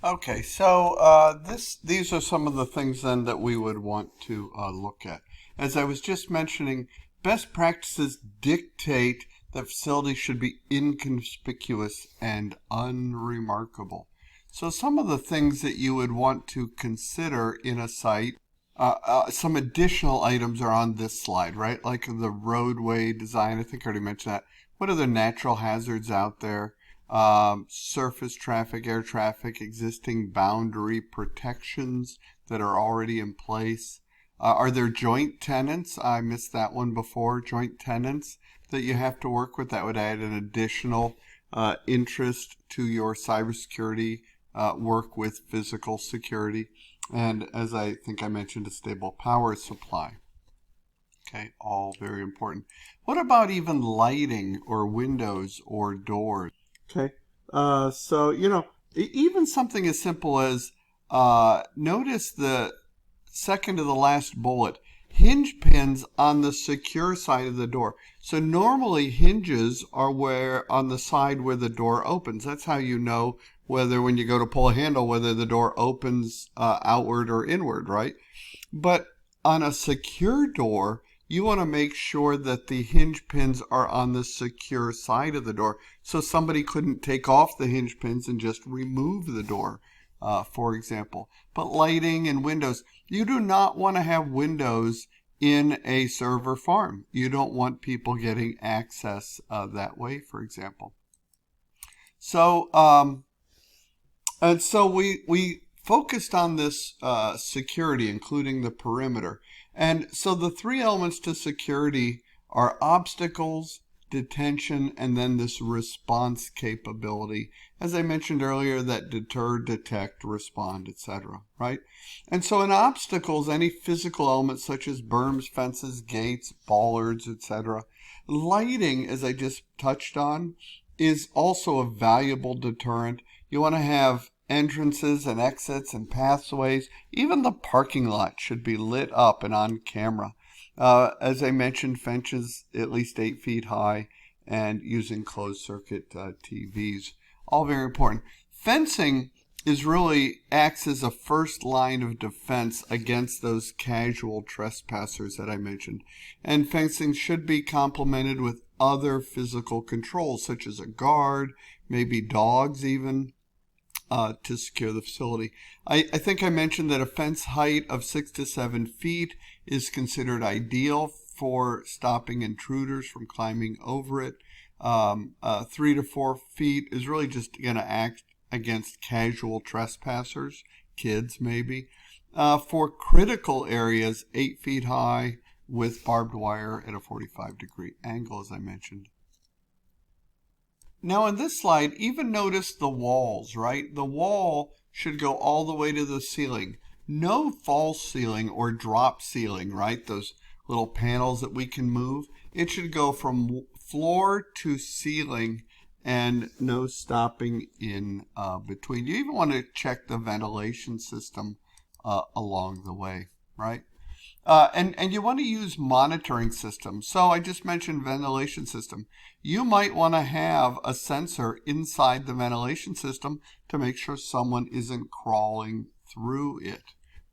Okay, so these are some of the things then that we would want to look at. As I was just mentioning, best practices dictate that facilities should be inconspicuous and unremarkable. So some of the things that you would want to consider in a site, some additional items are on this slide, right? Like the roadway design, I think I already mentioned that. What are the natural hazards out there? Surface traffic, air traffic, existing boundary protections that are already in place. Are there joint tenants? I missed that one before. Joint tenants that you have to work with that would add an additional interest to your cybersecurity work with physical security. And as I think I mentioned, a stable power supply. Okay, all very important. What about even lighting or windows or doors? Okay, even something as simple as notice the second to the last bullet, hinge pins on the secure side of the door. So normally hinges are where on the side where the door opens. That's how you know whether when you go to pull a handle, whether the door opens outward or inward, right? But on a secure door, you want to make sure that the hinge pins are on the secure side of the door so somebody couldn't take off the hinge pins and just remove the door, for example. But lighting and windows, you do not want to have windows in a server farm. You don't want people getting access that way, for example. So, we focused on this security, including the perimeter. And so the three elements to security are obstacles, detention, and then this response capability. As I mentioned earlier, that deter, detect, respond, etc. Right? And so in obstacles, any physical elements such as berms, fences, gates, bollards, etc. Lighting, as I just touched on, is also a valuable deterrent. You want to have entrances and exits and pathways. Even the parking lot should be lit up and on camera. As I mentioned, fences at least 8 feet high and using closed circuit TVs. All very important. Fencing acts as a first line of defense against those casual trespassers that I mentioned. And fencing should be complemented with other physical controls such as a guard, maybe dogs even, to secure the facility. I think I mentioned that a fence height of 6 to 7 feet is considered ideal for stopping intruders from climbing over it. 3 to 4 feet is really just going to act against casual trespassers, kids maybe. For critical areas, 8 feet high with barbed wire at a 45-degree angle, as I mentioned. Now in this slide, even notice the walls, right? The wall should go all the way to the ceiling. No false ceiling or drop ceiling, right? Those little panels that we can move. It should go from floor to ceiling and no stopping in between. You even want to check the ventilation system along the way, right? And you want to use monitoring systems. So I just mentioned ventilation system. You might want to have a sensor inside the ventilation system to make sure someone isn't crawling through it,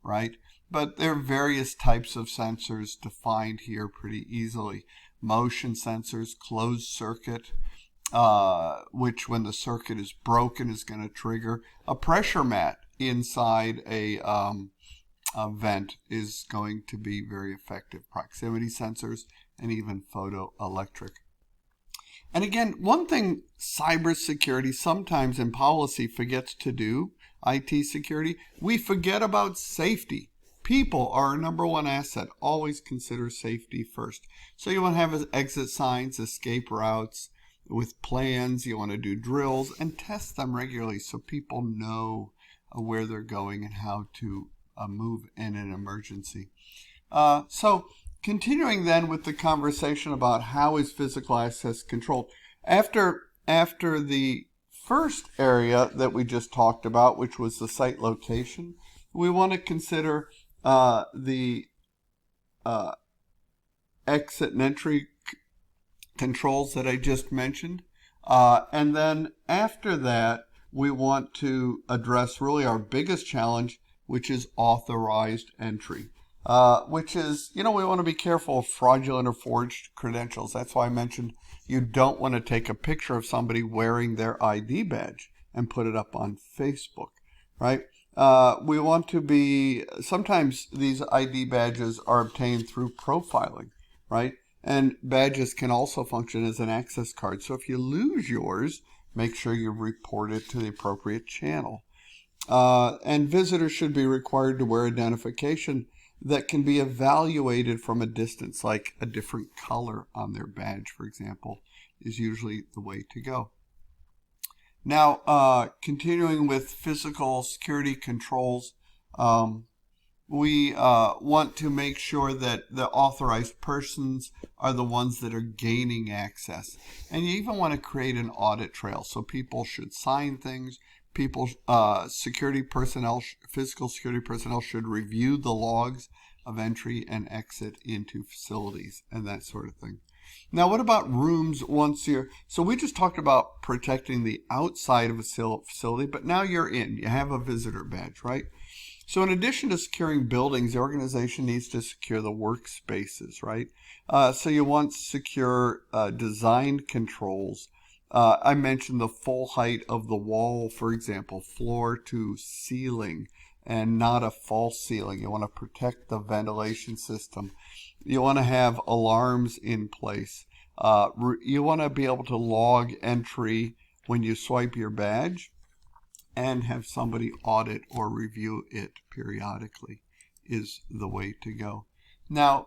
right? But there are various types of sensors defined here pretty easily. Motion sensors, closed circuit, which when the circuit is broken is going to trigger. A pressure mat inside a vent is going to be very effective. Proximity sensors and even photoelectric. And again, one thing cybersecurity sometimes in policy forgets to do, IT security, we forget about safety. People are our number one asset. Always consider safety first. So you want to have exit signs, escape routes with plans. You want to do drills and test them regularly so people know where they're going and how to move in an emergency. So continuing then with the conversation about how is physical access controlled. After the first area that we just talked about, which was the site location, we want to consider the exit and entry controls that I just mentioned. And then after that, we want to address really our biggest challenge, which is authorized entry. Which is, we want to be careful of fraudulent or forged credentials. That's why I mentioned you don't want to take a picture of somebody wearing their ID badge and put it up on Facebook, right? We want to be, sometimes these ID badges are obtained through profiling, right? And badges can also function as an access card. So if you lose yours, make sure you report it to the appropriate channel. And visitors should be required to wear identification that can be evaluated from a distance, like a different color on their badge, for example, is usually the way to go. Now, continuing with physical security controls, we want to make sure that the authorized persons are the ones that are gaining access. And you even want to create an audit trail. So people should sign things. Security personnel, physical security personnel should review the logs of entry and exit into facilities and that sort of thing. Now, what about rooms once you're, so we just talked about protecting the outside of a facility, but now you're in, you have a visitor badge, right? So in addition to securing buildings, the organization needs to secure the workspaces, right? So you want secure design controls. I mentioned the full height of the wall, for example, floor to ceiling, and not a false ceiling. You want to protect the ventilation system. You want to have alarms in place. You want to be able to log entry when you swipe your badge and have somebody audit or review it periodically is the way to go. Now,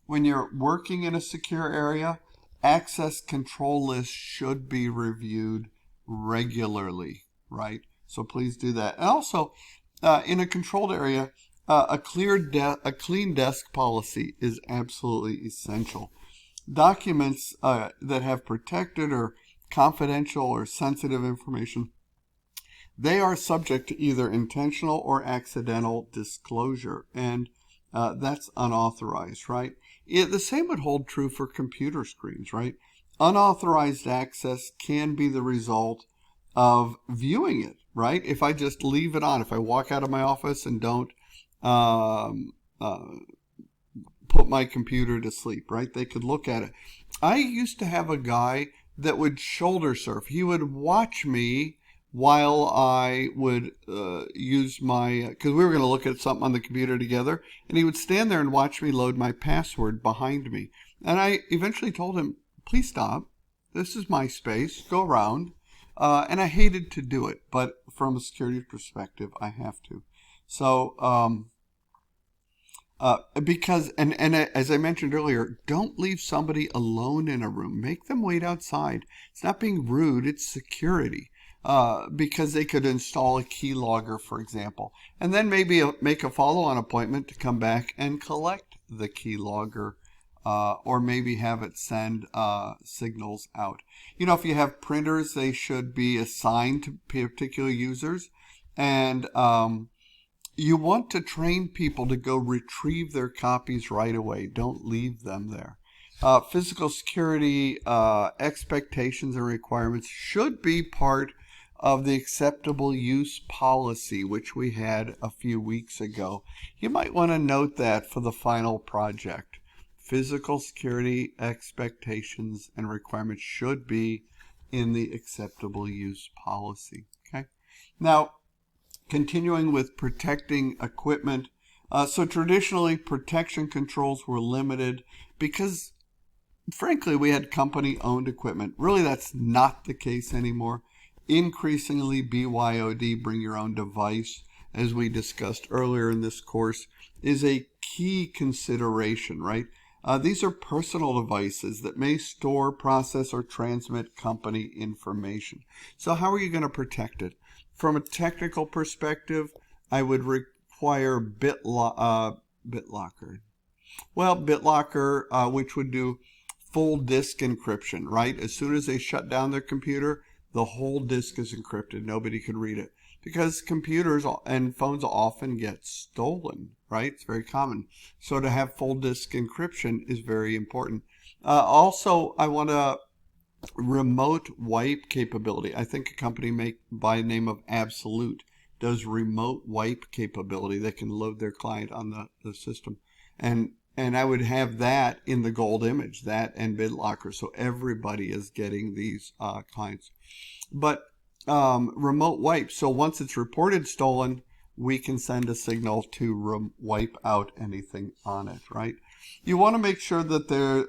when you're working in a secure area, access control lists should be reviewed regularly, right? So please do that. And also, in a controlled area, a clean desk policy is absolutely essential. Documents that have protected or confidential or sensitive information, they are subject to either intentional or accidental disclosure, and that's unauthorized, right? The same would hold true for computer screens, right? Unauthorized access can be the result of viewing it, right? If I just leave it on, if I walk out of my office and don't put my computer to sleep, right? They could look at it. I used to have a guy that would shoulder surf. He would watch me while I would use my, because we were going to look at something on the computer together, and he would stand there and watch me load my password behind me. And I eventually told him, please stop. This is my space. Go around. And I hated to do it, but from a security perspective, I have to. So, because, and as I mentioned earlier, don't leave somebody alone in a room. Make them wait outside. It's not being rude, it's security. Because they could install a keylogger, for example, and then maybe make a follow-on appointment to come back and collect the keylogger, or maybe have it send signals out. If you have printers, they should be assigned to particular users, and you want to train people to go retrieve their copies right away. Don't leave them there. Physical security expectations and requirements should be part of the acceptable use policy, which we had a few weeks ago. You might want to note that for the final project. Physical security expectations and requirements should be in the acceptable use policy. Okay. Now, continuing with protecting equipment. So traditionally, protection controls were limited because, frankly, we had company-owned equipment. Really, that's not the case anymore. Increasingly, BYOD, bring your own device, as we discussed earlier in this course, is a key consideration, right? These are personal devices that may store, process, or transmit company information. So how are you going to protect it? From a technical perspective, I would require BitLocker. Well, BitLocker, which would do full disk encryption, right? As soon as they shut down their computer, the whole disk is encrypted. Nobody could read it because computers and phones often get stolen, right? It's very common. So to have full disk encryption is very important. Also, I want to remote wipe capability. I think a company by the name of Absolute does remote wipe capability. They can load their client on the system. And I would have that in the gold image, that and BitLocker. So everybody is getting these clients. But remote wipe. So once it's reported stolen, we can send a signal to wipe out anything on it, right? You want to make sure that there,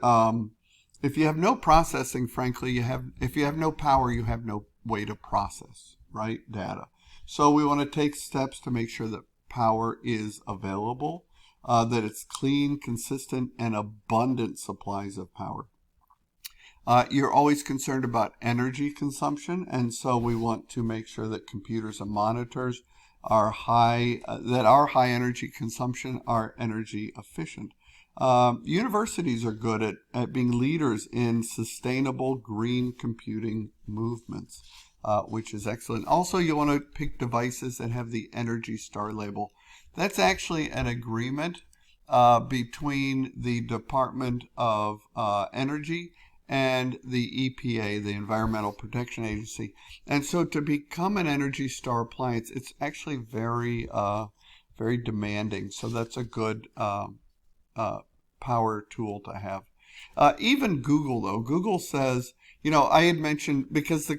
if you have no processing, frankly, if you have no power, you have no way to process, right, data. So we want to take steps to make sure that power is available, that it's clean, consistent, and abundant supplies of power. You're always concerned about energy consumption, and so we want to make sure that computers and monitors are high energy consumption are energy efficient. Universities are good at being leaders in sustainable green computing movements, which is excellent. Also, you want to pick devices that have the Energy Star label. That's actually an agreement between the Department of Energy and the EPA, the Environmental Protection Agency. And so to become an Energy Star appliance, it's actually very, very demanding. So that's a good power tool to have. Even Google, though, Google says, you know, I had mentioned, because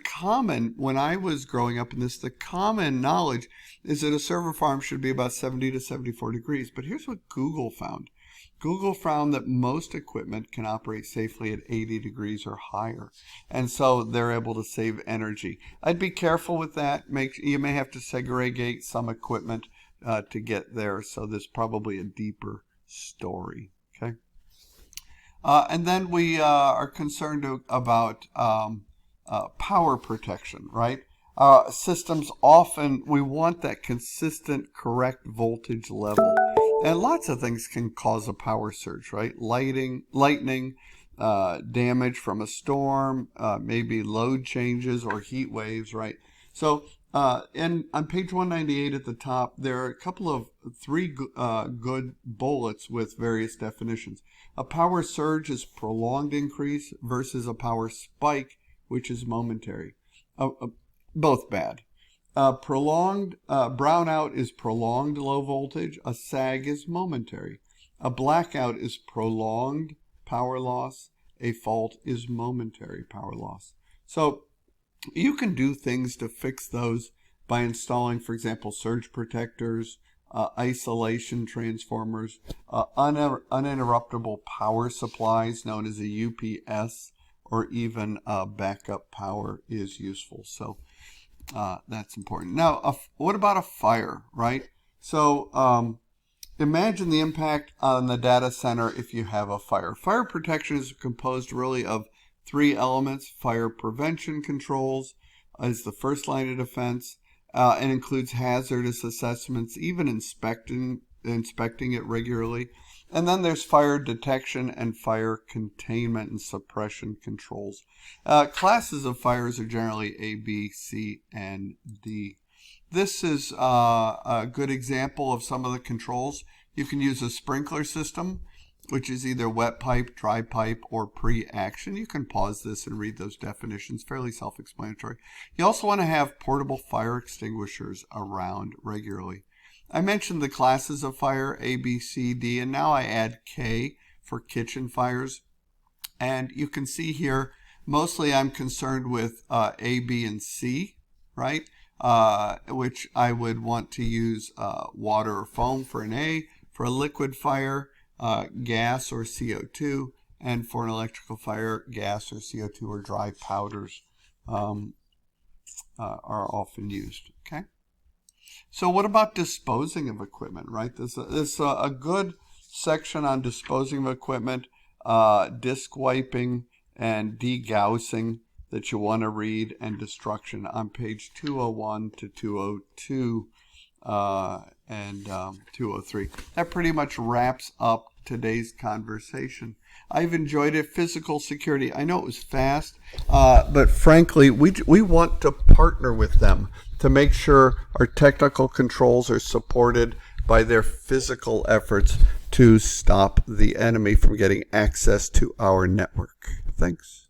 when I was growing up in this, the common knowledge is that a server farm should be about 70 to 74 degrees. But here's what Google found. Google found that most equipment can operate safely at 80 degrees or higher. And so they're able to save energy. I'd be careful with that. You may have to segregate some equipment to get there. So there's probably a deeper story. Okay. And then we are concerned about power protection, right? Systems often, we want that consistent, correct voltage level. And lots of things can cause a power surge, right? Lightning, damage from a storm, maybe load changes or heat waves, right? So on page 198 at the top, there are a couple of three good bullets with various definitions. A power surge is prolonged increase versus a power spike, which is momentary. Both bad. Prolonged brownout is prolonged low voltage. A sag is momentary. A blackout is prolonged power loss. A fault is momentary power loss. So you can do things to fix those by installing, for example, surge protectors, isolation transformers, uninterruptible power supplies known as a UPS, or even backup power is useful. So that's important. Now, what about a fire, right? So imagine the impact on the data center if you have a fire. Fire protection is composed really of three elements. Fire prevention controls is the first line of defense and includes hazardous assessments, even inspecting it regularly. And then there's fire detection and fire containment and suppression controls. Classes of fires are generally A, B, C, and D. This is a good example of some of the controls. You can use a sprinkler system, which is either wet pipe, dry pipe, or pre-action. You can pause this and read those definitions, fairly self-explanatory. You also want to have portable fire extinguishers around regularly. I mentioned the classes of fire, A, B, C, D, and now I add K for kitchen fires. And you can see here, mostly I'm concerned with A, B, and C, right? Which I would want to use water or foam for an A, for a liquid fire, gas or CO2, and for an electrical fire, gas or CO2 or dry powders are often used, okay? So what about disposing of equipment, right? There's a good section on disposing of equipment, disk wiping and degaussing that you want to read, and destruction on page 201 to 202 and 203. That pretty much wraps up today's conversation. I've enjoyed it. Physical security. I know it was fast, but frankly, we want to partner with them to make sure our technical controls are supported by their physical efforts to stop the enemy from getting access to our network. Thanks.